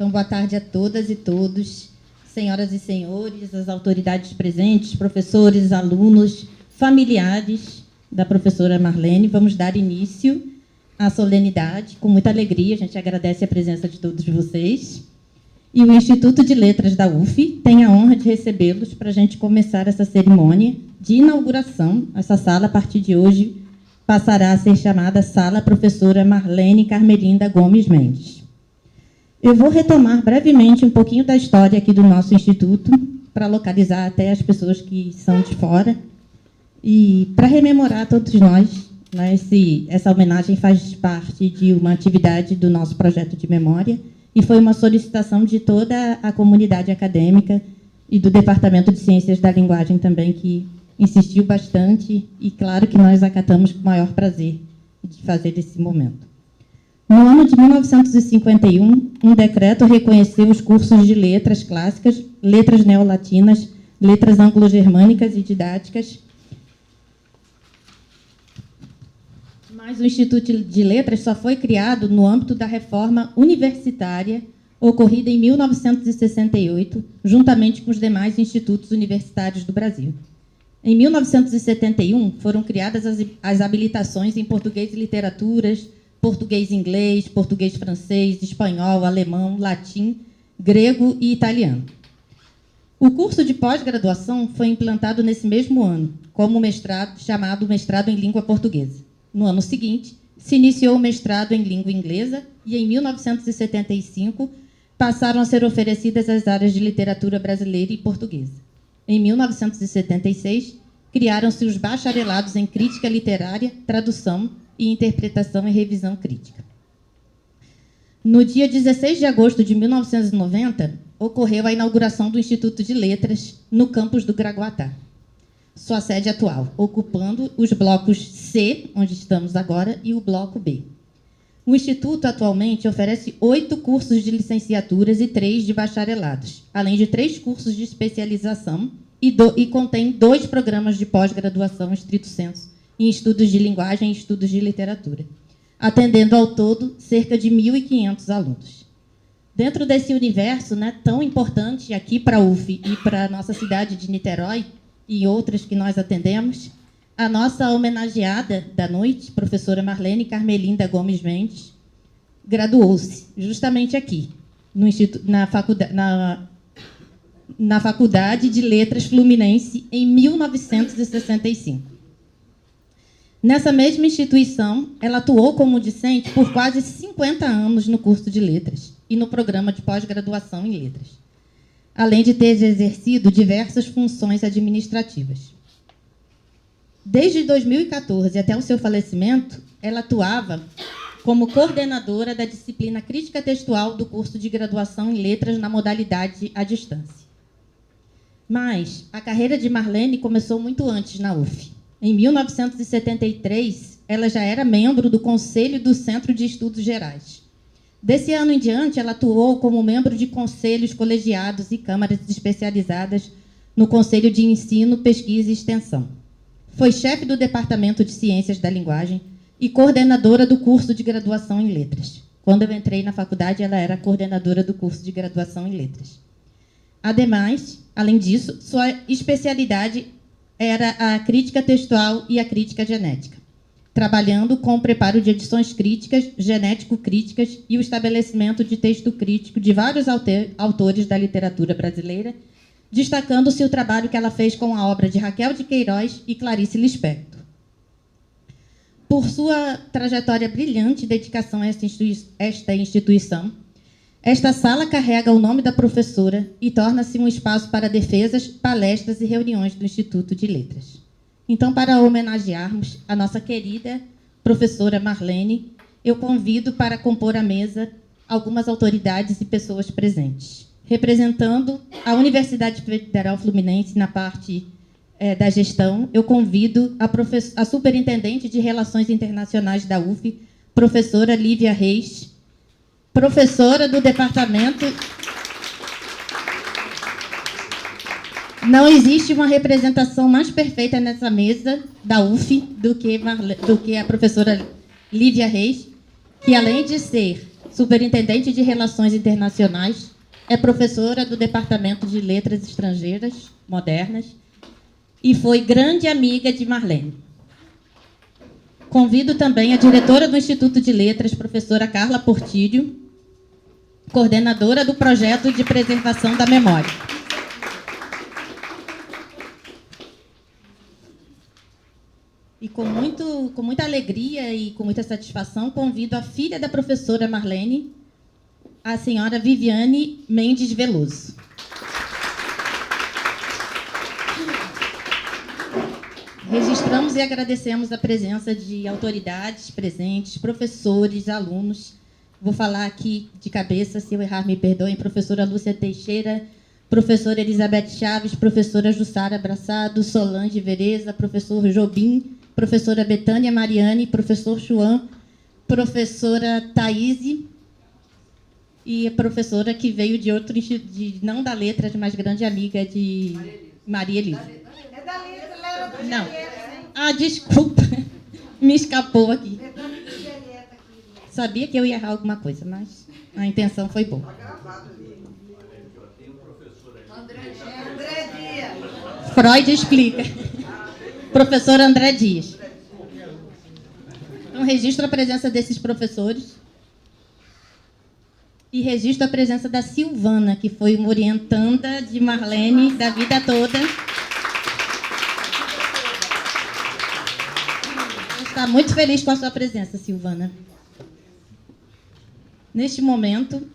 Então, boa tarde a todas e todos, senhoras e senhores, as autoridades presentes, professores, alunos, familiares da professora Marlene. Vamos dar início à solenidade. Com muita alegria, a gente agradece a presença de todos vocês. E o Instituto de Letras da UF tem a honra de recebê-los para a gente começar essa cerimônia de inauguração. Essa sala, a partir de hoje, passará a ser chamada Sala Professora Marlene Carmelinda Gomes Mendes. Eu vou retomar brevemente um pouquinho da história aqui do nosso instituto, para localizar até as pessoas que são de fora, e para rememorar a todos nós, né, essa homenagem faz parte de uma atividade do nosso projeto de memória, e foi uma solicitação de toda a comunidade acadêmica e do Departamento de Ciências da Linguagem também, que insistiu bastante, e claro que nós acatamos com o maior prazer de fazer esse momento. No ano de 1951, um decreto reconheceu os cursos de letras clássicas, letras neolatinas, letras anglo-germânicas e didáticas. Mas o Instituto de Letras só foi criado no âmbito da reforma universitária ocorrida em 1968, juntamente com os demais institutos universitários do Brasil. Em 1971, foram criadas as habilitações em português e literaturas, português e inglês, português francês, espanhol, alemão, latim, grego e italiano. O curso de pós-graduação foi implantado nesse mesmo ano, como mestrado, chamado Mestrado em Língua Portuguesa. No ano seguinte, se iniciou o mestrado em língua inglesa e, em 1975, passaram a ser oferecidas as áreas de literatura brasileira e portuguesa. Em 1976, criaram-se os bacharelados em crítica literária, tradução e interpretação e revisão crítica. No dia 16 de agosto de 1990, ocorreu a inauguração do Instituto de Letras no campus do Gragoatá, sua sede atual, ocupando os blocos C, onde estamos agora, e o bloco B. O Instituto atualmente oferece 8 cursos de licenciaturas e 3 de bacharelados, além de 3 cursos de especialização e contém 2 programas de pós-graduação estrito sensu em estudos de linguagem e estudos de literatura, atendendo ao todo cerca de 1.500 alunos. Dentro desse universo, né, tão importante aqui para a UF e para a nossa cidade de Niterói, e outras que nós atendemos, a nossa homenageada da noite, professora Marlene Carmelinda Gomes Mendes, graduou-se justamente aqui, na Faculdade de Letras Fluminense, em 1965. Nessa mesma instituição, ela atuou como discente por quase 50 anos no curso de letras e no programa de pós-graduação em letras, além de ter exercido diversas funções administrativas. Desde 2014 até o seu falecimento, ela atuava como coordenadora da disciplina Crítica Textual do curso de graduação em letras na modalidade à distância. Mas a carreira de Marlene começou muito antes na UF. Em 1973, ela já era membro do Conselho do Centro de Estudos Gerais. Desse ano em diante, ela atuou como membro de conselhos colegiados e câmaras especializadas no Conselho de Ensino, Pesquisa e Extensão. Foi chefe do Departamento de Ciências da Linguagem e coordenadora do curso de graduação em letras. Quando eu entrei na faculdade, ela era coordenadora do curso de graduação em letras. Ademais, além disso, sua especialidade era a crítica textual e a crítica genética, trabalhando com o preparo de edições críticas, genético-críticas e o estabelecimento de texto crítico de vários autores da literatura brasileira, destacando-se o trabalho que ela fez com a obra de Raquel de Queiroz e Clarice Lispector. Por sua trajetória brilhante e dedicação a esta instituição, esta sala carrega o nome da professora e torna-se um espaço para defesas, palestras e reuniões do Instituto de Letras. Então, para homenagearmos a nossa querida professora Marlene, eu convido para compor a mesa algumas autoridades e pessoas presentes. Representando a Universidade Federal Fluminense na parte da gestão, eu convido a superintendente de Relações Internacionais da UF, professora Lívia Reis, professora do departamento. Não existe uma representação mais perfeita nessa mesa da UF do que a professora Lívia Reis, que, além de ser superintendente de Relações Internacionais, é professora do Departamento de Letras Estrangeiras Modernas e foi grande amiga de Marlene. Convido também a diretora do Instituto de Letras, professora Carla Portillo, coordenadora do projeto de preservação da memória. E com muita alegria e com muita satisfação, convido a filha da professora Marlene, a senhora Viviane Mendes Veloso. Registramos e agradecemos a presença de autoridades presentes, professores, alunos. Vou falar aqui de cabeça, se eu errar, me perdoem. Professora Lúcia Teixeira, professora Elizabeth Chaves, professora Jussara Abraçado, Solange Vereza, professor Jobim, professora Betânia Mariane, professor Chuan, professora Thaíse, e a professora que veio de outro instituto, não da letras, mas grande amiga de Maria Elisa. É da letra, ela era do Não. Julieta, hein? Ah, desculpa, me escapou aqui. Sabia que eu ia errar alguma coisa, mas a intenção foi boa. André Dias. Freud explica. Professor André Dias. Então, registro a presença desses professores. E registro a presença da Silvana, que foi uma orientanda de Marlene da vida toda. Está muito feliz com a sua presença, Silvana. Neste momento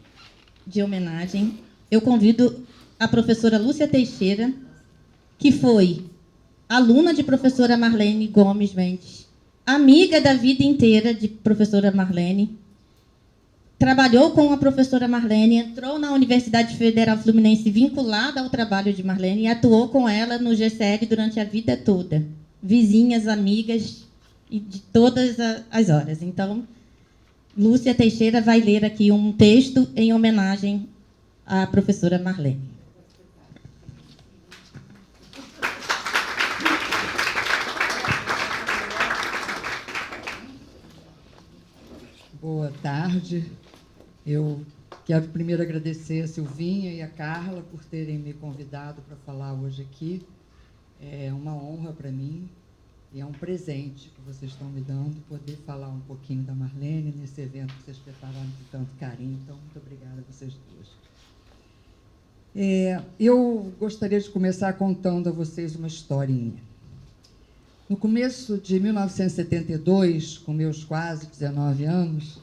de homenagem, eu convido a professora Lúcia Teixeira, que foi aluna de professora Marlene Gomes Mendes, amiga da vida inteira de professora Marlene, trabalhou com a professora Marlene, entrou na Universidade Federal Fluminense vinculada ao trabalho de Marlene e atuou com ela no GCL durante a vida toda. Vizinhas, amigas, e de todas as horas. Então, Lúcia Teixeira vai ler aqui um texto em homenagem à professora Marlene. Boa tarde. Eu quero primeiro agradecer a Silvinha e a Carla por terem me convidado para falar hoje aqui. É uma honra para mim e é um presente que vocês estão me dando, poder falar um pouquinho da Marlene nesse evento que vocês prepararam com tanto carinho. Então, muito obrigada a vocês duas. Eu gostaria de começar contando a vocês uma historinha. No começo de 1972, com meus quase 19 anos,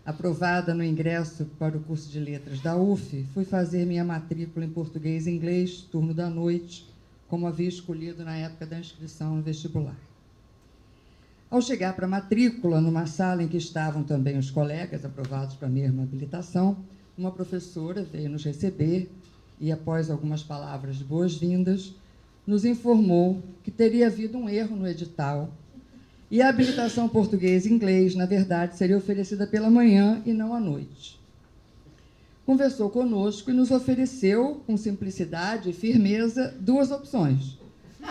aprovada no ingresso para o curso de letras da UF, fui fazer minha matrícula em português e inglês, turno da noite, como havia escolhido na época da inscrição no vestibular. Ao chegar para a matrícula, numa sala em que estavam também os colegas aprovados para a mesma habilitação, uma professora veio nos receber e, após algumas palavras de boas-vindas, nos informou que teria havido um erro no edital e a habilitação português e inglês, na verdade, seria oferecida pela manhã e não à noite. Conversou conosco e nos ofereceu, com simplicidade e firmeza, duas opções: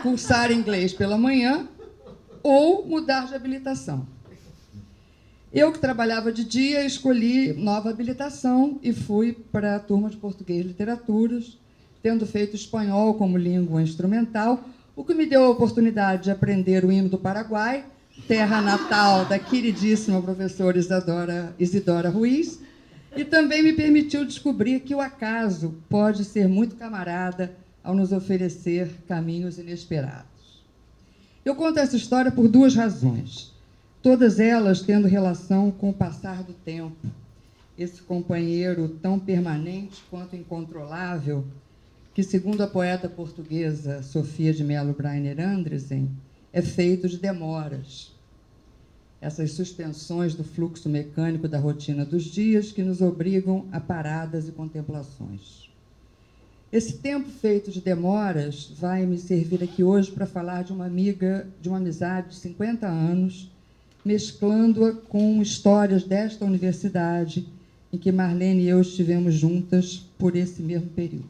cursar inglês pela manhã ou mudar de habilitação. Eu, que trabalhava de dia, escolhi nova habilitação e fui para a turma de português e literaturas, tendo feito espanhol como língua instrumental, o que me deu a oportunidade de aprender o hino do Paraguai, terra natal da queridíssima professora Isidora Ruiz, e também me permitiu descobrir que o acaso pode ser muito camarada ao nos oferecer caminhos inesperados. Eu conto essa história por duas razões, todas elas tendo relação com o passar do tempo, esse companheiro tão permanente quanto incontrolável, que, segundo a poeta portuguesa Sofia de Mello Breiner Andresen, é feito de demoras. Essas suspensões do fluxo mecânico da rotina dos dias que nos obrigam a paradas e contemplações. Esse tempo feito de demoras vai me servir aqui hoje para falar de uma amiga, de uma amizade de 50 anos, mesclando-a com histórias desta universidade em que Marlene e eu estivemos juntas por esse mesmo período.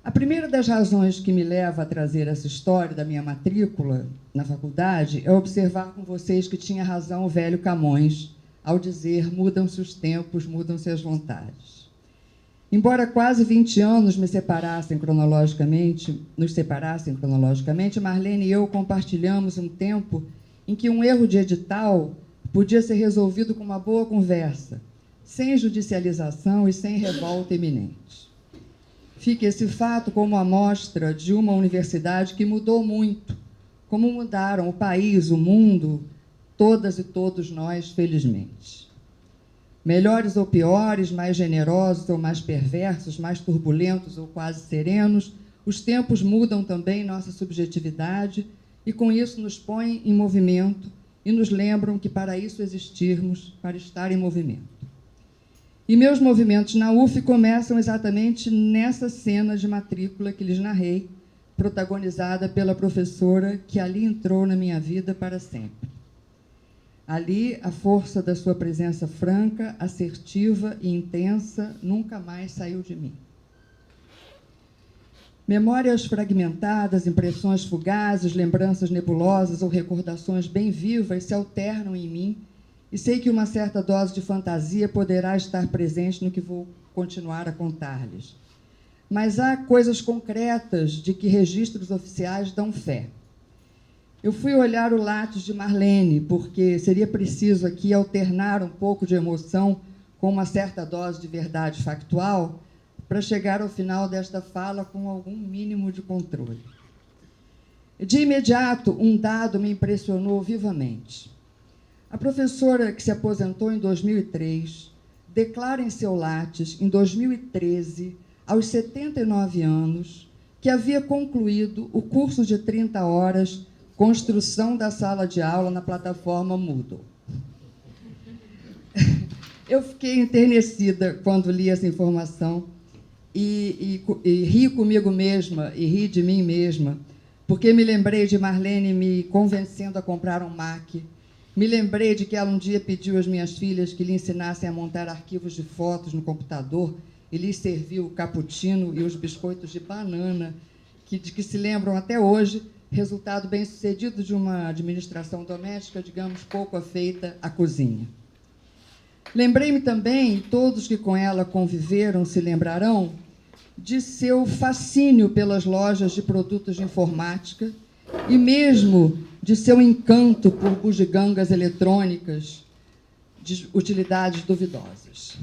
A primeira das razões que me leva a trazer essa história da minha matrícula na faculdade é observar com vocês que tinha razão o velho Camões, ao dizer: mudam-se os tempos, mudam-se as vontades. Embora quase 20 anos nos separassem cronologicamente, Marlene e eu compartilhamos um tempo em que um erro de edital podia ser resolvido com uma boa conversa, sem judicialização e sem revolta iminente. Fica esse fato como amostra de uma universidade que mudou muito, como mudaram o país, o mundo, todas e todos nós, felizmente. Melhores ou piores, mais generosos ou mais perversos, mais turbulentos ou quase serenos, os tempos mudam também nossa subjetividade e, com isso, nos põem em movimento e nos lembram que para isso existirmos, para estar em movimento. E meus movimentos na UF começam exatamente nessa cena de matrícula que lhes narrei, protagonizada pela professora que ali entrou na minha vida para sempre. Ali, a força da sua presença franca, assertiva e intensa nunca mais saiu de mim. Memórias fragmentadas, impressões fugazes, lembranças nebulosas ou recordações bem vivas se alternam em mim e sei que uma certa dose de fantasia poderá estar presente no que vou continuar a contar-lhes. Mas há coisas concretas de que registros oficiais dão fé. Eu fui olhar o látis de Marlene, porque seria preciso aqui alternar um pouco de emoção com uma certa dose de verdade factual para chegar ao final desta fala com algum mínimo de controle. De imediato, um dado me impressionou vivamente. A professora que se aposentou em 2003 declara em seu látis, em 2013, aos 79 anos, que havia concluído o curso de 30 horas Construção da Sala de Aula na plataforma Moodle. Eu fiquei enternecida quando li essa informação e ri comigo mesma e ri de mim mesma, porque me lembrei de Marlene me convencendo a comprar um Mac. Me lembrei de que ela um dia pediu às minhas filhas que lhe ensinassem a montar arquivos de fotos no computador e lhes serviu o cappuccino e os biscoitos de banana, de que se lembram até hoje, resultado bem-sucedido de uma administração doméstica, digamos, pouco afeita à cozinha. Lembrei-me também, todos que com ela conviveram se lembrarão, de seu fascínio pelas lojas de produtos de informática e mesmo de seu encanto por bugigangas eletrônicas de utilidades duvidosas.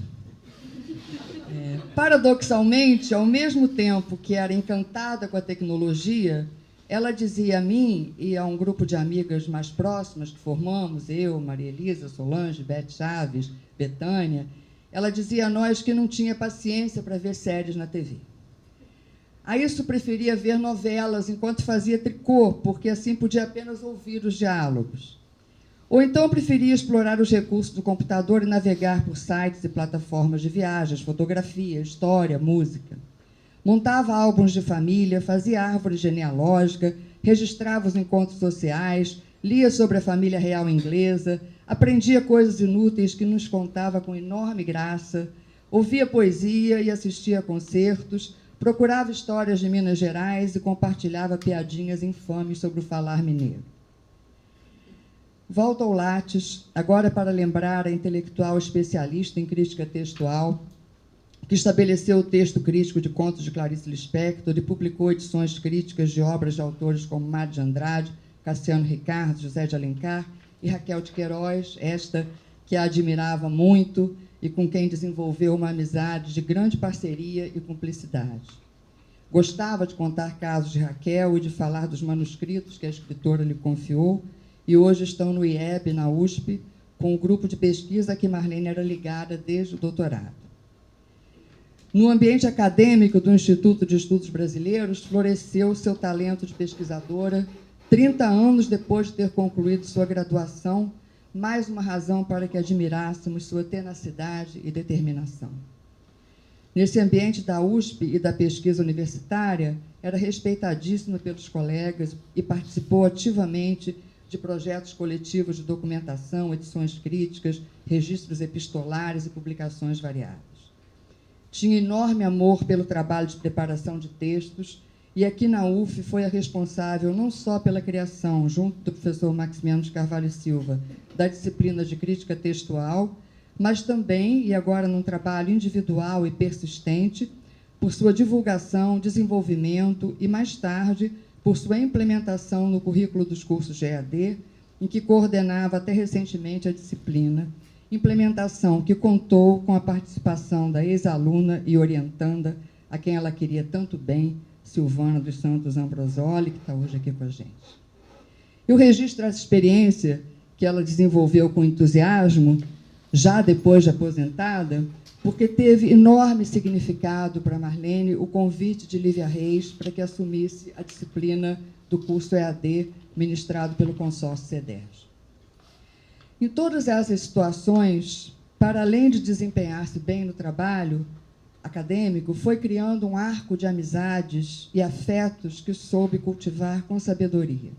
Paradoxalmente, ao mesmo tempo que era encantada com a tecnologia, ela dizia a mim e a um grupo de amigas mais próximas que formamos, eu, Maria Elisa, Solange, Beth Chaves, Betânia, ela dizia a nós que não tinha paciência para ver séries na TV. A isso preferia ver novelas enquanto fazia tricô, porque assim podia apenas ouvir os diálogos. Ou então preferia explorar os recursos do computador e navegar por sites e plataformas de viagens, fotografia, história, música. Montava álbuns de família, fazia árvore genealógica, registrava os encontros sociais, lia sobre a família real inglesa, aprendia coisas inúteis que nos contava com enorme graça, ouvia poesia e assistia a concertos, procurava histórias de Minas Gerais e compartilhava piadinhas infames sobre o falar mineiro. Volto ao látis, agora para lembrar a intelectual especialista em crítica textual, que estabeleceu o texto crítico de contos de Clarice Lispector e publicou edições críticas de obras de autores como Mário de Andrade, Cassiano Ricardo, José de Alencar e Raquel de Queiroz, esta que a admirava muito e com quem desenvolveu uma amizade de grande parceria e cumplicidade. Gostava de contar casos de Raquel e de falar dos manuscritos que a escritora lhe confiou e hoje estão no IEB, na USP, com o grupo de pesquisa a que Marlene era ligada desde o doutorado. No ambiente acadêmico do Instituto de Estudos Brasileiros, floresceu seu talento de pesquisadora 30 anos depois de ter concluído sua graduação, mais uma razão para que admirássemos sua tenacidade e determinação. Nesse ambiente da USP e da pesquisa universitária, era respeitadíssima pelos colegas e participou ativamente de projetos coletivos de documentação, edições críticas, registros epistolares e publicações variadas. Tinha enorme amor pelo trabalho de preparação de textos e aqui na UF foi a responsável não só pela criação, junto do professor Maximiano de Carvalho e Silva, da disciplina de crítica textual, mas também, e agora num trabalho individual e persistente, por sua divulgação, desenvolvimento e, mais tarde, por sua implementação no currículo dos cursos de EAD, em que coordenava até recentemente a disciplina, implementação que contou com a participação da ex-aluna e orientanda, a quem ela queria tanto bem, Silvana dos Santos Ambrosoli, que está hoje aqui com a gente. Eu registro essa experiência que ela desenvolveu com entusiasmo, já depois de aposentada, porque teve enorme significado para Marlene o convite de Lívia Reis para que assumisse a disciplina do curso EAD ministrado pelo consórcio CEDERJ. Em todas essas situações, para além de desempenhar-se bem no trabalho acadêmico, foi criando um arco de amizades e afetos que soube cultivar com sabedoria.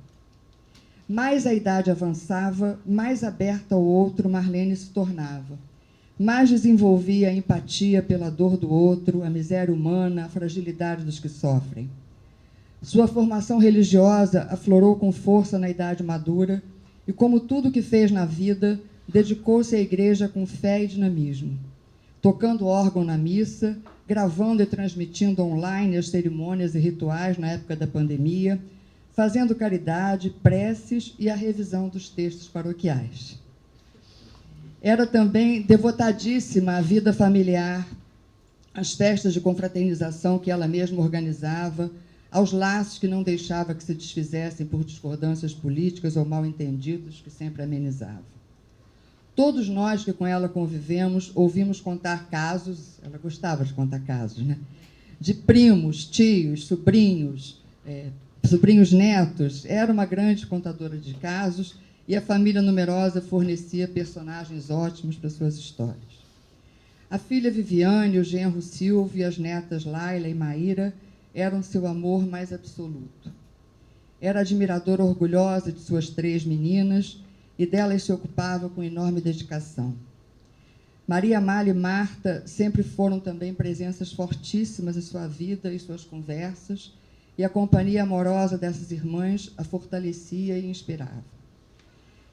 Mais a idade avançava, mais aberta ao outro Marlene se tornava. Mais desenvolvia a empatia pela dor do outro, a miséria humana, a fragilidade dos que sofrem. Sua formação religiosa aflorou com força na idade madura e, como tudo que fez na vida, dedicou-se à igreja com fé e dinamismo, tocando órgão na missa, gravando e transmitindo online as cerimônias e rituais na época da pandemia, fazendo caridade, preces e a revisão dos textos paroquiais. Era também devotadíssima à vida familiar, às festas de confraternização que ela mesma organizava, aos laços que não deixava que se desfizessem por discordâncias políticas ou mal-entendidos que sempre amenizava. Todos nós que com ela convivemos ouvimos contar casos, ela gostava de contar casos, né? De primos, tios, sobrinhos netos. Era uma grande contadora de casos e a família numerosa fornecia personagens ótimos para suas histórias. A filha Viviane, o genro Silvio e as netas Laila e Maíra eram seu amor mais absoluto. Era admiradora orgulhosa de suas 3 meninas e delas se ocupava com enorme dedicação. Maria Amália e Marta sempre foram também presenças fortíssimas em sua vida e suas conversas, e a companhia amorosa dessas irmãs a fortalecia e inspirava.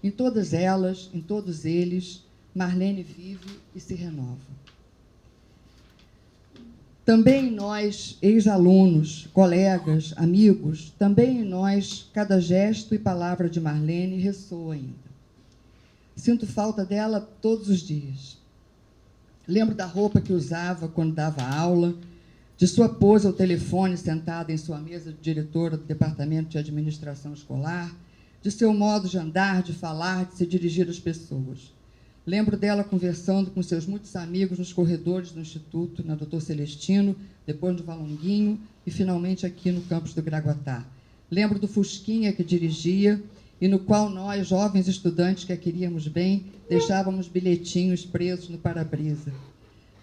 Em todas elas, em todos eles, Marlene vive e se renova. Também em nós, ex-alunos, colegas, amigos, também em nós, cada gesto e palavra de Marlene ressoa ainda. Sinto falta dela todos os dias. Lembro da roupa que usava quando dava aula, de sua pose ao telefone sentada em sua mesa de diretora do Departamento de Administração Escolar, de seu modo de andar, de falar, de se dirigir às pessoas. Lembro dela conversando com seus muitos amigos nos corredores do Instituto, na Doutor Celestino, depois no Valonguinho e, finalmente, aqui no campus do Graguatá. Lembro do Fusquinha que dirigia e no qual nós, jovens estudantes que a queríamos bem, deixávamos bilhetinhos presos no para-brisa.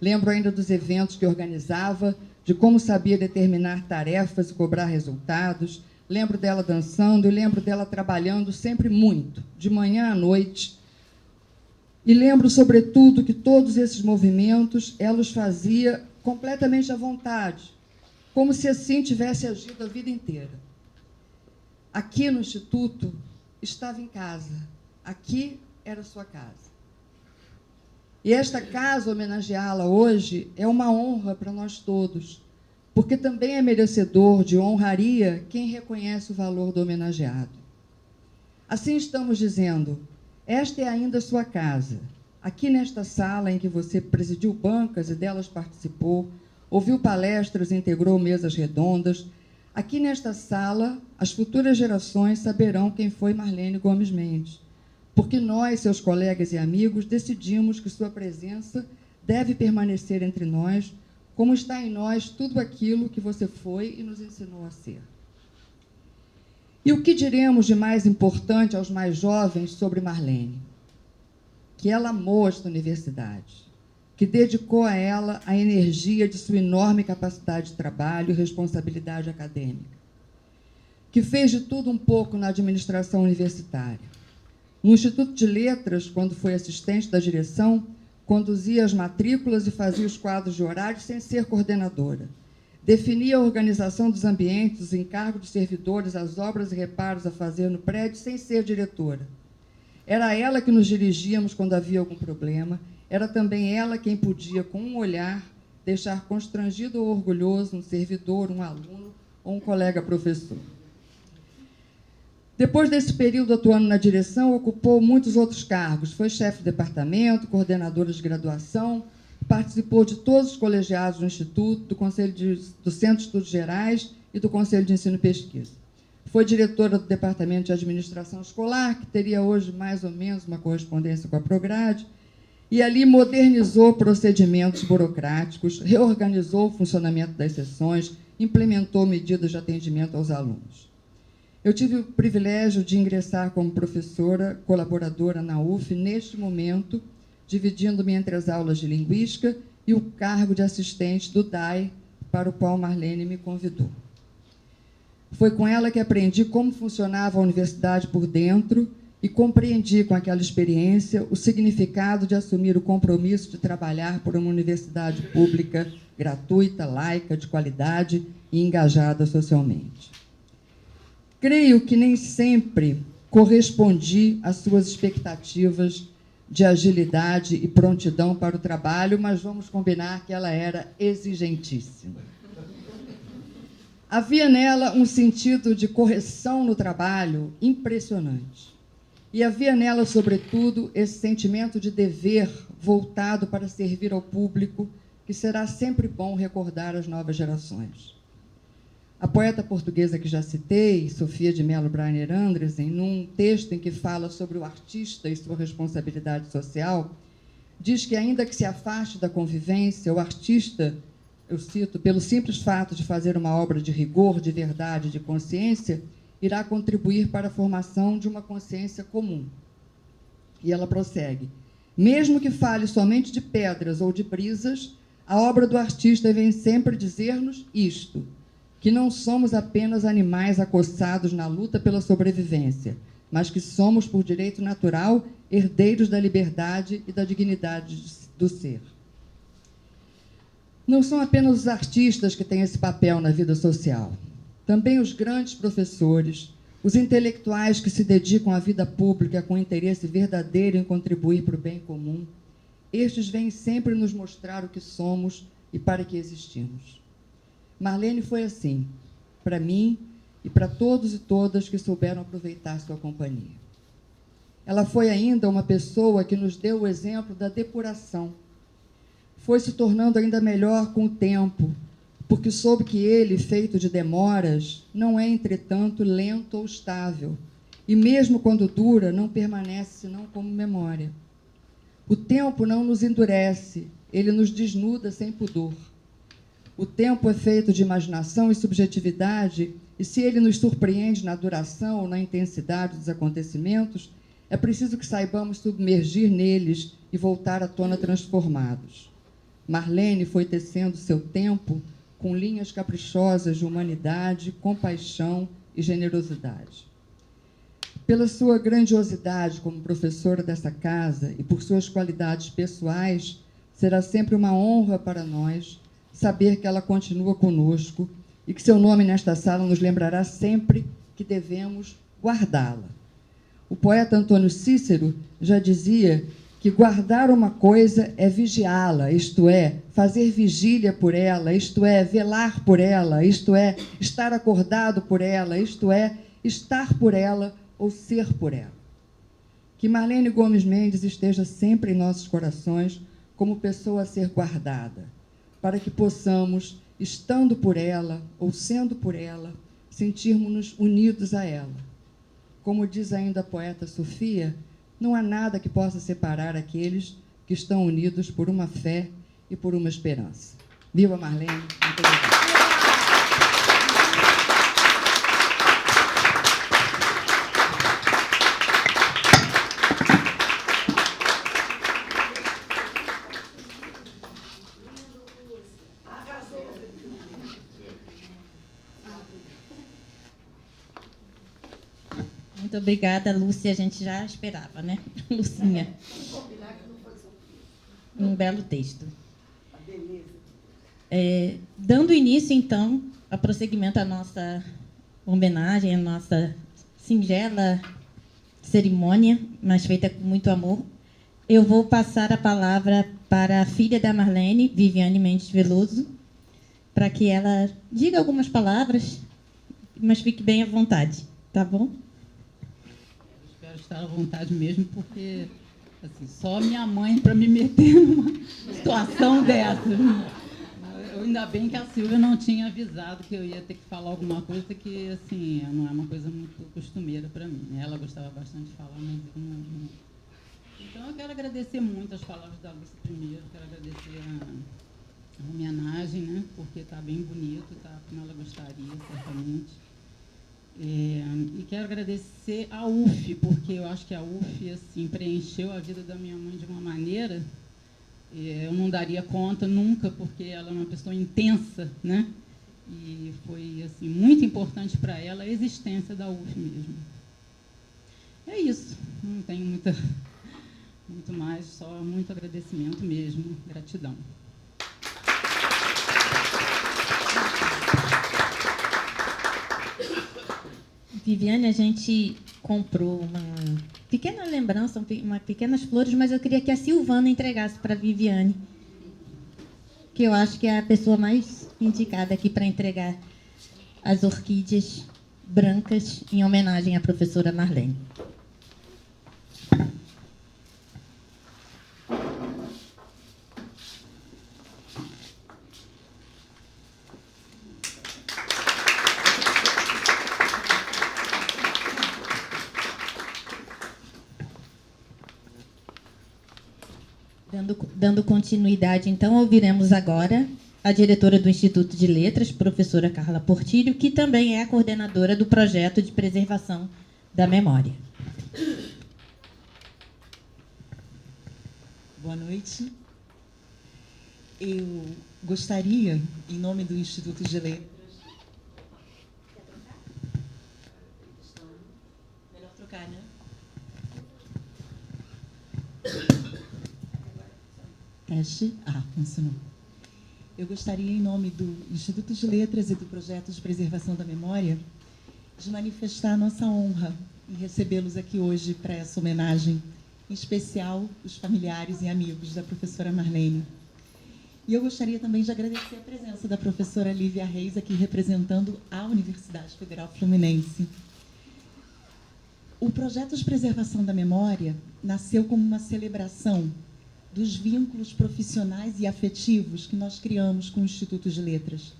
Lembro ainda dos eventos que organizava, de como sabia determinar tarefas e cobrar resultados. Lembro dela dançando e lembro dela trabalhando sempre muito, de manhã à noite. E lembro, sobretudo, que todos esses movimentos ela os fazia completamente à vontade, como se assim tivesse agido a vida inteira. Aqui no Instituto, estava em casa. Aqui era sua casa. E esta casa, homenageá-la hoje, é uma honra para nós todos, porque também é merecedor de honraria quem reconhece o valor do homenageado. Assim estamos dizendo, esta é ainda sua casa. Aqui nesta sala em que você presidiu bancas e delas participou, ouviu palestras e integrou mesas redondas, aqui nesta sala as futuras gerações saberão quem foi Marlene Gomes Mendes, porque nós, seus colegas e amigos, decidimos que sua presença deve permanecer entre nós, como está em nós tudo aquilo que você foi e nos ensinou a ser. E o que diremos de mais importante aos mais jovens sobre Marlene? Que ela amou esta universidade, que dedicou a ela a energia de sua enorme capacidade de trabalho e responsabilidade acadêmica, que fez de tudo um pouco na administração universitária. No Instituto de Letras, quando foi assistente da direção, conduzia as matrículas e fazia os quadros de horário sem ser coordenadora. Definia a organização dos ambientes, os encargos dos servidores, as obras e reparos a fazer no prédio, sem ser diretora. Era ela que nos dirigíamos quando havia algum problema. Era também ela quem podia, com um olhar, deixar constrangido ou orgulhoso um servidor, um aluno ou um colega professor. Depois desse período atuando na direção, ocupou muitos outros cargos. Foi chefe de departamento, coordenadora de graduação, participou de todos os colegiados do Instituto, do Conselho do Centro de Estudos Gerais e do Conselho de Ensino e Pesquisa. Foi diretora do Departamento de Administração Escolar, que teria hoje mais ou menos uma correspondência com a Prograde, e ali modernizou procedimentos burocráticos, reorganizou o funcionamento das sessões, implementou medidas de atendimento aos alunos. Eu tive o privilégio de ingressar como professora colaboradora na UF neste momento, dividindo-me entre as aulas de linguística e o cargo de assistente do DAI, para o qual Marlene me convidou. Foi com ela que aprendi como funcionava a universidade por dentro e compreendi com aquela experiência o significado de assumir o compromisso de trabalhar por uma universidade pública, gratuita, laica, de qualidade e engajada socialmente. Creio que nem sempre correspondi às suas expectativas de agilidade e prontidão para o trabalho, mas vamos combinar que ela era exigentíssima. Havia nela um sentido de correção no trabalho impressionante. E havia nela, sobretudo, esse sentimento de dever voltado para servir ao público, que será sempre bom recordar às novas gerações. A poeta portuguesa que já citei, Sofia de Mello Briner Andressen, num texto em que fala sobre o artista e sua responsabilidade social, diz que, ainda que se afaste da convivência, o artista, eu cito, pelo simples fato de fazer uma obra de rigor, de verdade, de consciência, irá contribuir para a formação de uma consciência comum. E ela prossegue: mesmo que fale somente de pedras ou de brisas, a obra do artista vem sempre dizer-nos isto, que não somos apenas animais acossados na luta pela sobrevivência, mas que somos, por direito natural, herdeiros da liberdade e da dignidade do ser. Não são apenas os artistas que têm esse papel na vida social. Também os grandes professores, os intelectuais que se dedicam à vida pública com interesse verdadeiro em contribuir para o bem comum, estes vêm sempre nos mostrar o que somos e para que existimos. Marlene foi assim, para mim e para todos e todas que souberam aproveitar sua companhia. Ela foi ainda uma pessoa que nos deu o exemplo da depuração. Foi se tornando ainda melhor com o tempo, porque soube que ele, feito de demoras, não é, entretanto, lento ou estável, e mesmo quando dura, não permanece senão como memória. O tempo não nos endurece, ele nos desnuda sem pudor. O tempo é feito de imaginação e subjetividade, e se ele nos surpreende na duração ou na intensidade dos acontecimentos, é preciso que saibamos submergir neles e voltar à tona transformados. Marlene foi tecendo seu tempo com linhas caprichosas de humanidade, compaixão e generosidade. Pela sua grandiosidade como professora dessa casa e por suas qualidades pessoais, será sempre uma honra para nós saber que ela continua conosco e que seu nome nesta sala nos lembrará sempre que devemos guardá-la. O poeta Antônio Cícero já dizia que guardar uma coisa é vigiá-la, isto é, fazer vigília por ela, isto é, velar por ela, isto é, estar acordado por ela, isto é, estar por ela ou ser por ela. Que Marlene Gomes Mendes esteja sempre em nossos corações como pessoa a ser guardada, para que possamos, estando por ela ou sendo por ela, sentirmos-nos unidos a ela. Como diz ainda a poeta Sofia, não há nada que possa separar aqueles que estão unidos por uma fé e por uma esperança. Viva Marlene! Muito obrigada. Muito obrigada, Lúcia. A gente já esperava, né? Lucinha. Um belo texto. Dando início, então, ao prosseguimento à nossa homenagem, à nossa singela cerimônia, mas feita com muito amor, eu vou passar a palavra para a filha da Marlene, Viviane Mendes Veloso, para que ela diga algumas palavras, mas fique bem à vontade, tá bom? Eu espero estar à vontade mesmo, porque assim, só minha mãe para me meter numa situação dessa. Ainda bem que a Silvia não tinha avisado que eu ia ter que falar alguma coisa que assim, não é uma coisa muito costumeira para mim. Ela gostava bastante de falar, mas eu não. Então eu quero agradecer muito as palavras da Lúcia primeiro, quero agradecer a homenagem, né, porque está bem bonito, está como ela gostaria, certamente. E quero agradecer a UF, porque eu acho que a UF assim, preencheu a vida da minha mãe de uma maneira, eu não daria conta nunca, porque ela é uma pessoa intensa, né? E foi assim, muito importante para ela a existência da UF mesmo. É isso, não tenho muito mais, só muito agradecimento mesmo, gratidão. Viviane, a gente comprou uma pequena lembrança, pequenas flores, mas eu queria que a Silvana entregasse para a Viviane, que eu acho que é a pessoa mais indicada aqui para entregar as orquídeas brancas em homenagem à professora Marlene. Dando continuidade, então, ouviremos agora a diretora do Instituto de Letras, professora Carla Portillo, que também é a coordenadora do projeto de preservação da memória. Boa noite. Eu gostaria, em nome do Instituto de Letras... Melhor trocar, né? Teste. Funcionou. Eu gostaria, em nome do Instituto de Letras e do Projeto de Preservação da Memória, de manifestar a nossa honra em recebê-los aqui hoje para essa homenagem, em especial os familiares e amigos da professora Marlene. E eu gostaria também de agradecer a presença da professora Lívia Reis, aqui representando a Universidade Federal Fluminense. O Projeto de Preservação da Memória nasceu como uma celebração dos vínculos profissionais e afetivos que nós criamos com o Instituto de Letras.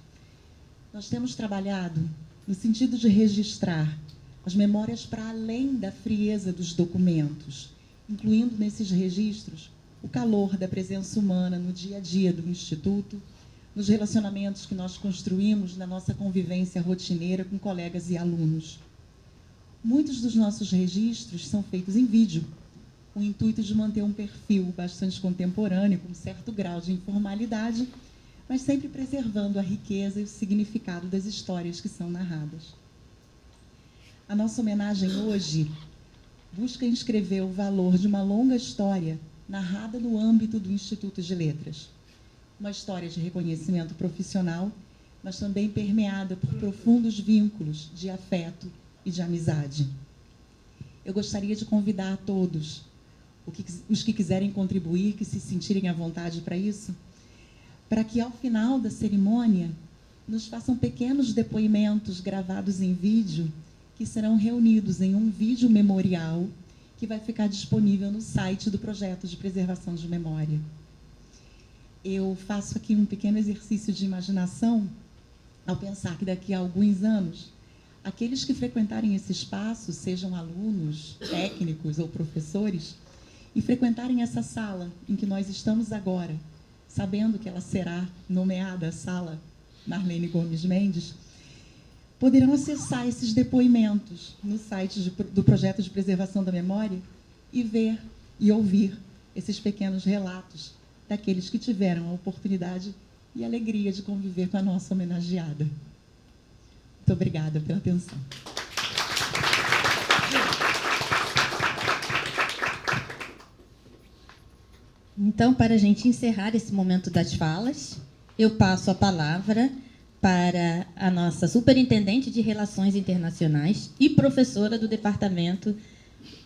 Nós temos trabalhado no sentido de registrar as memórias para além da frieza dos documentos, incluindo nesses registros o calor da presença humana no dia a dia do Instituto, nos relacionamentos que nós construímos na nossa convivência rotineira com colegas e alunos. Muitos dos nossos registros são feitos em vídeo, com o intuito de manter um perfil bastante contemporâneo, com um certo grau de informalidade, mas sempre preservando a riqueza e o significado das histórias que são narradas. A nossa homenagem hoje busca inscrever o valor de uma longa história narrada no âmbito do Instituto de Letras. Uma história de reconhecimento profissional, mas também permeada por profundos vínculos de afeto e de amizade. Eu gostaria de convidar a todos, os que quiserem contribuir, que se sentirem à vontade para isso, para que, ao final da cerimônia, nos façam pequenos depoimentos gravados em vídeo, que serão reunidos em um vídeo memorial, que vai ficar disponível no site do Projeto de Preservação de Memória. Eu faço aqui um pequeno exercício de imaginação, ao pensar que daqui a alguns anos, aqueles que frequentarem esse espaço, sejam alunos, técnicos ou professores, e frequentarem essa sala em que nós estamos agora, sabendo que ela será nomeada Sala Marlene Gomes Mendes, poderão acessar esses depoimentos no site do Projeto de Preservação da Memória e ver e ouvir esses pequenos relatos daqueles que tiveram a oportunidade e a alegria de conviver com a nossa homenageada. Muito obrigada pela atenção. Então, para a gente encerrar esse momento das falas, eu passo a palavra para a nossa superintendente de Relações Internacionais e professora do Departamento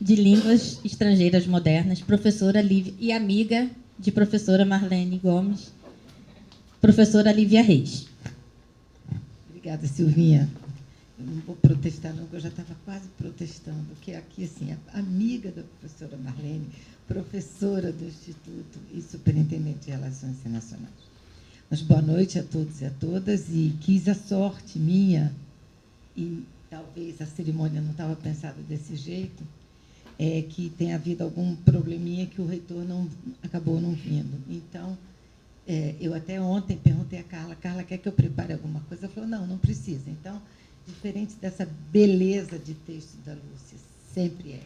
de Línguas Estrangeiras Modernas, professora Lívia, e amiga de professora Marlene Gomes, professora Lívia Reis. Obrigada, Silvinha. Eu não vou protestar, não, porque eu já estava quase protestando, que aqui, assim, a amiga da professora Marlene, professora do Instituto e superintendente de Relações Internacionais. Mas boa noite a todos e a todas, e quis a sorte minha, e talvez a cerimônia não estava pensada desse jeito, que tenha havido algum probleminha que o reitor acabou não vindo. Então, eu até ontem perguntei a Carla, quer que eu prepare alguma coisa? Ela falou, não precisa. Então, diferente dessa beleza de texto da Lúcia, sempre é,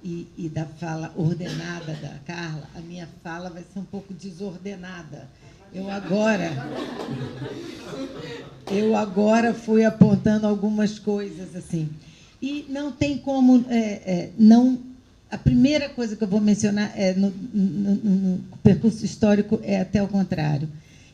e da fala ordenada da Carla, a minha fala vai ser um pouco desordenada. Eu agora fui apontando algumas coisas assim. E não tem como não. A primeira coisa que eu vou mencionar no percurso histórico é até o contrário.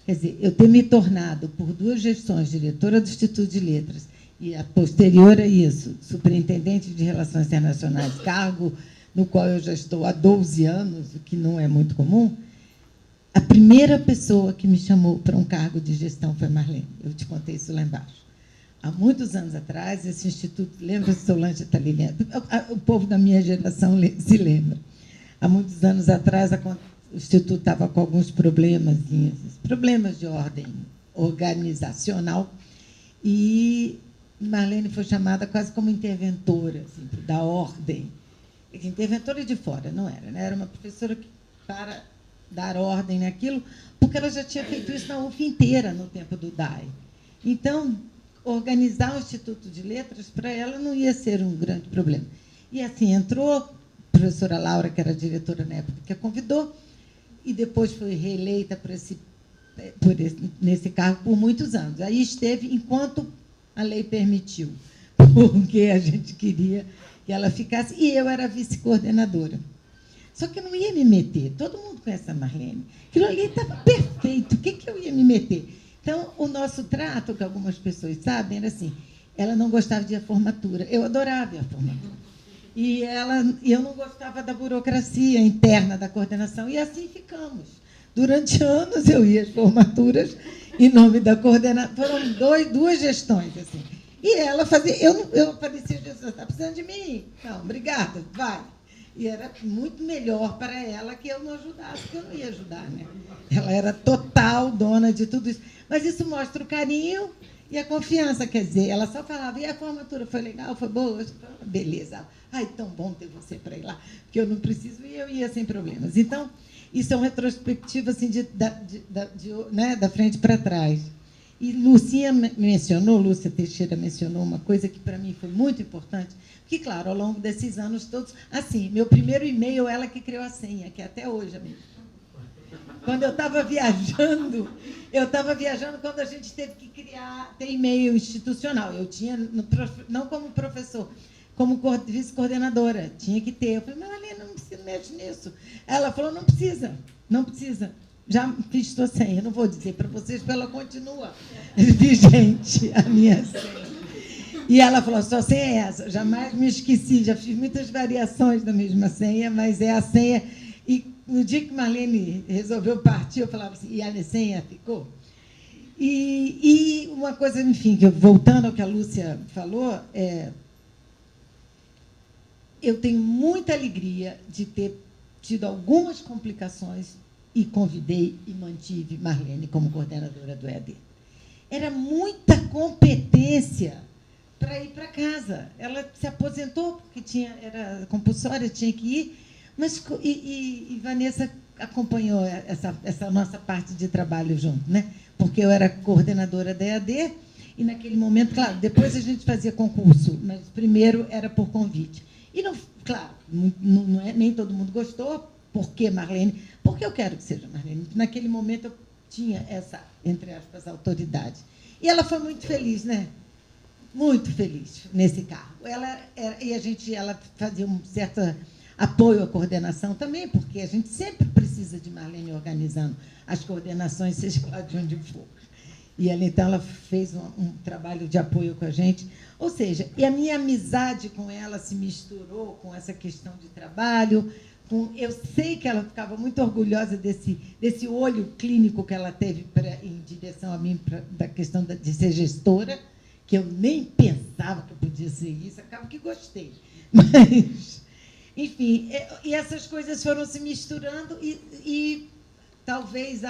Quer dizer, eu ter me tornado, por 2 gestões, diretora do Instituto de Letras, e a posterior a isso, superintendente de Relações Internacionais, cargo no qual eu já estou há 12 anos, o que não é muito comum, a primeira pessoa que me chamou para um cargo de gestão foi Marlene. Eu te contei isso lá embaixo. Há muitos anos atrás, esse instituto, lembra, Solange está ali, o povo da minha geração se lembra. Há muitos anos atrás, o instituto estava com alguns problemas de ordem organizacional, e Marlene foi chamada quase como interventora, assim, da ordem. Interventora de fora, não era, né? Era uma professora para dar ordem naquilo, porque ela já tinha feito isso na UF inteira, no tempo do DAI. Então, organizar o Instituto de Letras, para ela, não ia ser um grande problema. E assim entrou a professora Laura, que era diretora na época, que a convidou, e depois foi reeleita nesse cargo por muitos anos. Aí esteve enquanto a lei permitiu, porque a gente queria que ela ficasse, e eu era vice-coordenadora. Só que eu não ia me meter. Todo mundo conhece a Marlene. Aquilo ali estava perfeito. O que eu ia me meter? Então, o nosso trato, que algumas pessoas sabem, era assim, ela não gostava de ir à formatura. Eu adorava ir à formatura. E eu não gostava da burocracia interna da coordenação. E assim ficamos. Durante anos, eu ia às formaturas em nome da coordenação. Foram 2 gestões, assim. E ela fazia... Eu parecia, Jesus, está precisando de mim? Não, obrigada, vai. E era muito melhor para ela que eu não ajudasse, porque eu não ia ajudar, né? Ela era total dona de tudo isso. Mas isso mostra o carinho e a confiança, quer dizer, ela só falava, e a formatura foi legal, foi boa? Eu falei, beleza. Ai, tão bom ter você para ir lá, porque eu não preciso, e eu ia sem problemas. Então, isso é uma retrospectiva assim, né, da frente para trás. E Lúcia Teixeira mencionou uma coisa que para mim foi muito importante, que, claro, ao longo desses anos todos... Assim, meu primeiro e-mail, ela que criou a senha, que é até hoje, amiga. Quando eu estava viajando quando a gente teve que ter e-mail institucional. Eu tinha, não como professor, como vice-coordenadora, tinha que ter. Eu falei, mas Marlene, não precisa mexer nisso. Ela falou, não precisa. Já fiz sua senha, não vou dizer para vocês, porque ela continua vigente, a minha senha. E ela falou, sua senha é essa. Jamais me esqueci, já fiz muitas variações da mesma senha, mas é a senha. E no dia que Marlene resolveu partir, eu falava assim, e a senha ficou? E uma coisa, enfim, voltando ao que a Lúcia falou, eu tenho muita alegria de ter tido algumas complicações e convidei e mantive Marlene como coordenadora do EAD. Era muita competência para ir para casa. Ela se aposentou, porque era compulsória, tinha que ir, mas e Vanessa acompanhou essa nossa parte de trabalho junto, né? Porque eu era coordenadora da EAD, e naquele momento, claro, depois a gente fazia concurso, mas primeiro era por convite. E, não, claro, nem todo mundo gostou. Por que Marlene? Porque eu quero que seja Marlene. Naquele momento eu tinha essa, entre aspas, autoridade. E ela foi muito feliz, né? Muito feliz nesse cargo. Ela fazia uma certa apoio à coordenação também, porque a gente sempre precisa de Marlene organizando as coordenações, seja lá de onde for. E ela, então, ela fez um trabalho de apoio com a gente. Ou seja, e a minha amizade com ela se misturou com essa questão de trabalho. Eu sei que ela ficava muito orgulhosa desse olho clínico que ela teve em direção a mim, da questão de ser gestora, que eu nem pensava que eu podia ser isso, acabo que gostei. Mas, enfim, e essas coisas foram se misturando e talvez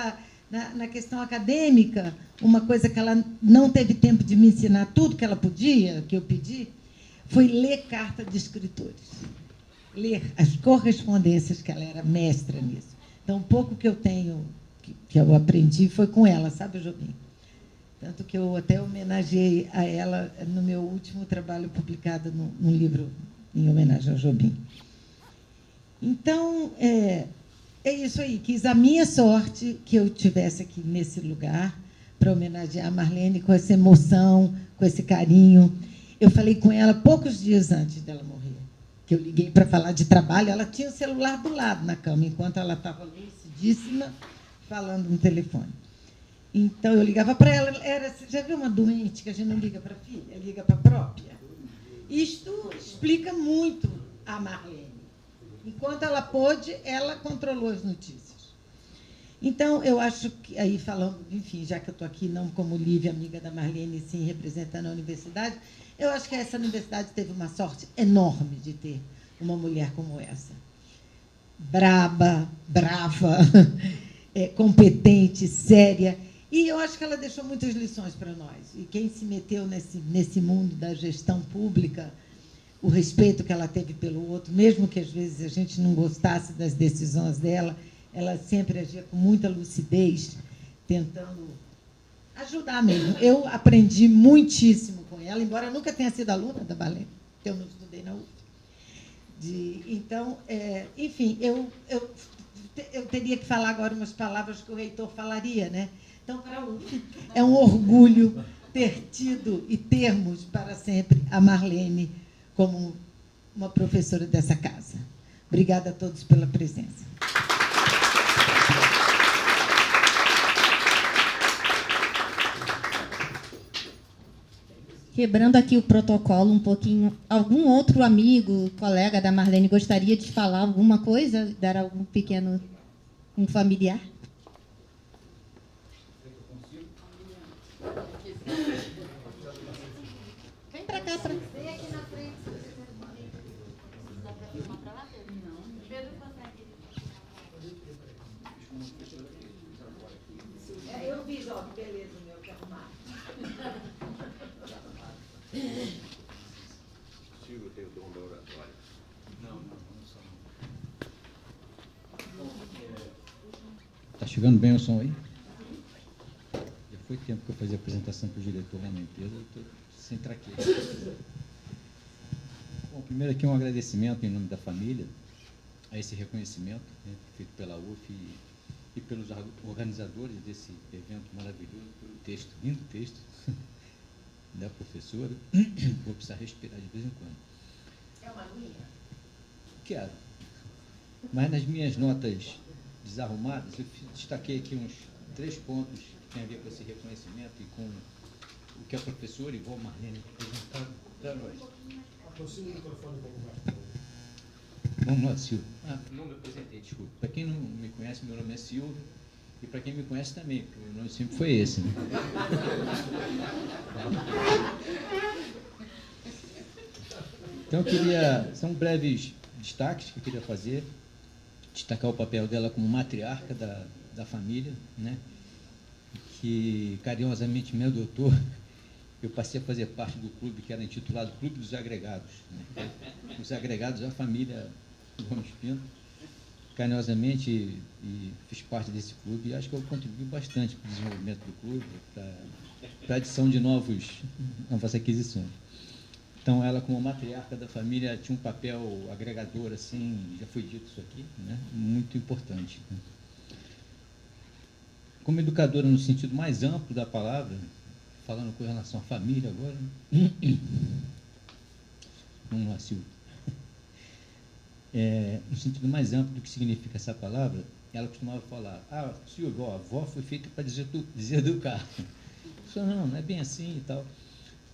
na questão acadêmica, uma coisa que ela não teve tempo de me ensinar tudo que ela podia, que eu pedi, foi ler carta de escritores. Ler as correspondências, que ela era mestra nisso. Então, um pouco que eu tenho, que eu aprendi, foi com ela, sabe, Jobim? Tanto que eu até homenageei a ela no meu último trabalho publicado num livro em homenagem ao Jobim. Então, é isso aí. Quis a minha sorte que eu estivesse aqui nesse lugar para homenagear a Marlene com essa emoção, com esse carinho. Eu falei com ela poucos dias antes dela morrer, que eu liguei para falar de trabalho. Ela tinha o celular do lado na cama, enquanto ela estava lucidíssima, falando no telefone. Então, eu ligava para ela. Você já viu uma doente que a gente não liga para a filha, liga para a própria? Isto explica muito a Marlene. Enquanto ela pôde, ela controlou as notícias. Então, eu acho que, aí falando, enfim, já que eu estou aqui, não como Lívia, amiga da Marlene, sim, representando a universidade, eu acho que essa universidade teve uma sorte enorme de ter uma mulher como essa. Brava, competente, séria. E eu acho que ela deixou muitas lições para nós. E quem se meteu nesse mundo da gestão pública, o respeito que ela teve pelo outro, mesmo que às vezes a gente não gostasse das decisões dela, ela sempre agia com muita lucidez, tentando ajudar mesmo. Eu aprendi muitíssimo com ela, embora eu nunca tenha sido aluna da Balém, porque eu não estudei na UF. Então, enfim, eu teria que falar agora umas palavras que o reitor falaria, né? Então, para a UF, é um orgulho ter tido e termos para sempre a Marlene como uma professora dessa casa. Obrigada a todos pela presença. Quebrando aqui o protocolo um pouquinho, algum outro amigo, colega da Marlene gostaria de falar alguma coisa, dar algum pequeno, um familiar? Vem para cá, para... Vem aqui na frente. Eu vi, ó, que beleza, meu, que arrumar. Silvio tem o dom da oratória. Não sou. Está chegando bem o som aí? Já foi tempo que eu fazia apresentação para o diretor lá na empresa, eu estou sem traquejo. Bom, primeiro aqui um agradecimento em nome da família a esse reconhecimento, né, feito pela UF e pelos organizadores desse evento maravilhoso, pelo texto, lindo texto da professora. Vou precisar respirar de vez em quando. É uma minha? Quero. Mas nas minhas notas desarrumadas, eu destaquei aqui uns 3 pontos que têm a ver com esse reconhecimento e com o que a professora Ivó Marlene apresentaram para nós. Aproxima o microfone um pouco mais. Vamos lá, Silvio. Não me apresentei, desculpa. Para quem não me conhece, meu nome é Silvio. E para quem me conhece também, porque o meu nome sempre foi esse. Né? Então, são breves destaques que eu queria fazer. Destacar o papel dela como matriarca da família, né? Que carinhosamente me adotou. Eu passei a fazer parte do clube que era intitulado Clube dos Agregados. Né? Os agregados, a família Gomes Pinto, carinhosamente, e fiz parte desse clube, e acho que eu contribuí bastante para o desenvolvimento do clube, para a adição de novas aquisições. Então, ela, como matriarca da família, tinha um papel agregador, assim, já foi dito isso aqui, né? Muito importante. Como educadora no sentido mais amplo da palavra, falando com relação à família agora, vamos lá, Silvio. no sentido mais amplo do que significa essa palavra, ela costumava falar, Silvio, a avó foi feita para deseducar. Eu falei, não é bem assim e tal.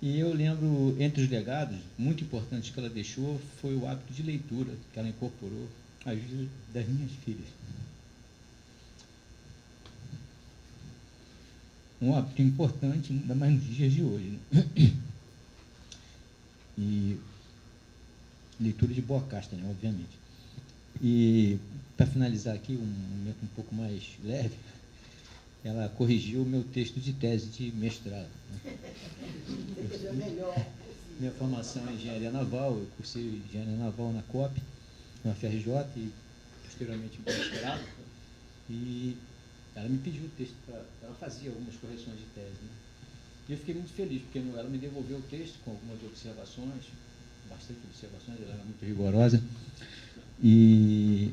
E eu lembro, entre os legados muito importantes que ela deixou, foi o hábito de leitura, que ela incorporou à vida das minhas filhas. Um hábito importante, ainda mais nos dias de hoje. Né? E leitura de boa casta, né, obviamente. E, para finalizar aqui, um momento um pouco mais leve, ela corrigiu o meu texto de tese de mestrado. Né? Minha formação é engenharia naval, eu cursei engenharia naval na COP, na FRJ, e posteriormente mestrado. E ela me pediu o texto, ela fazia algumas correções de tese. Né? E eu fiquei muito feliz, porque ela me devolveu o texto com algumas observações, bastante observações, ela era muito rigorosa. E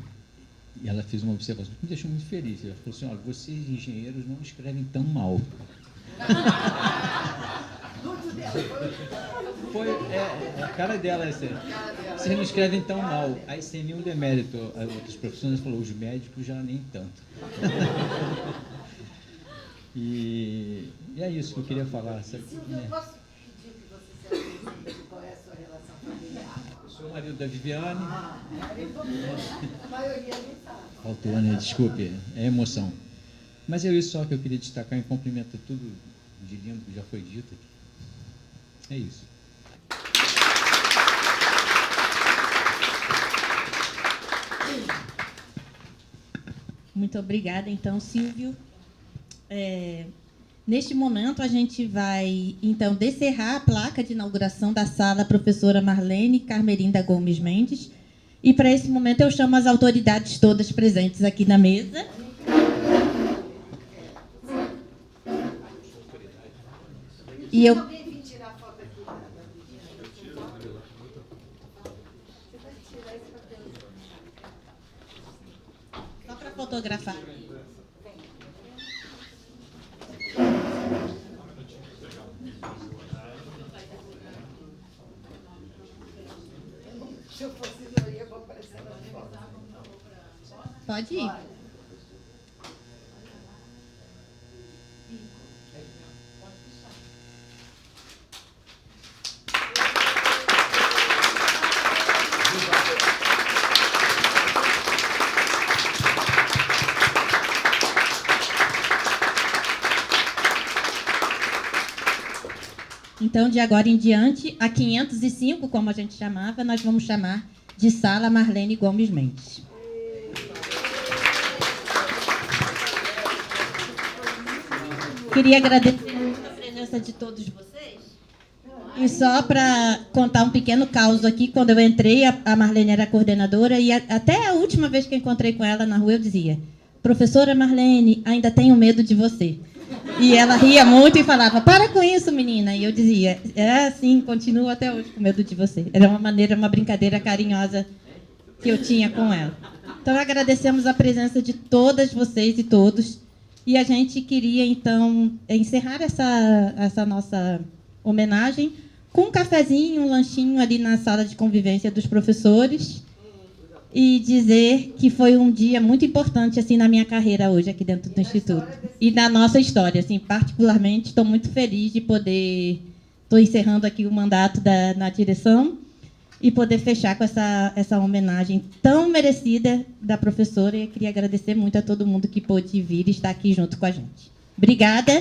ela fez uma observação que me deixou muito feliz. Ela falou assim, olha, vocês engenheiros não escrevem tão mal. Foi a cara dela essa. Vocês não escrevem tão mal. Aí, sem nenhum demérito a outras profissões, falou, os médicos já nem tanto. E é isso que eu queria falar. Silvio, eu posso pedir que você se apresente? Qual é a sua relação familiar? Eu sou o marido da Viviane. A maioria nem sabe. Faltou, né? Desculpe, é emoção. Mas é isso só que eu queria destacar em cumprimento a tudo de lindo que já foi dito aqui. É isso. Muito obrigada, então, Silvio. Neste momento, a gente vai, então, descerrar a placa de inauguração da sala professora Marlene Carmerinda Gomes Mendes. E, para esse momento, eu chamo as autoridades todas presentes aqui na mesa. E eu... Alguém vir tirar foto aqui da Viviane? Você vai tirar esse papel. Só para fotografar. Se eu fosse eu ia aparecer na foto. Pode ir. Então, de agora em diante, a 505, como a gente chamava, nós vamos chamar de Sala Marlene Gomes Mendes. Queria agradecer muito a presença de todos vocês. E só para contar um pequeno caos aqui, quando eu entrei, a Marlene era coordenadora, e até a última vez que eu encontrei com ela na rua, eu dizia, professora Marlene, ainda tenho medo de você. E ela ria muito e falava, para com isso, menina. E eu dizia, assim, continuo até hoje com medo de você. Era uma brincadeira carinhosa que eu tinha com ela. Então, agradecemos a presença de todas vocês e todos. E a gente queria, então, encerrar essa nossa homenagem com um cafezinho, um lanchinho ali na sala de convivência dos professores. E dizer que foi um dia muito importante assim na minha carreira hoje aqui dentro do Instituto. E na nossa história, assim, particularmente, estou muito feliz de poder... Estou encerrando aqui o mandato na direção e poder fechar com essa homenagem tão merecida da professora. E eu queria agradecer muito a todo mundo que pôde vir e estar aqui junto com a gente. Obrigada.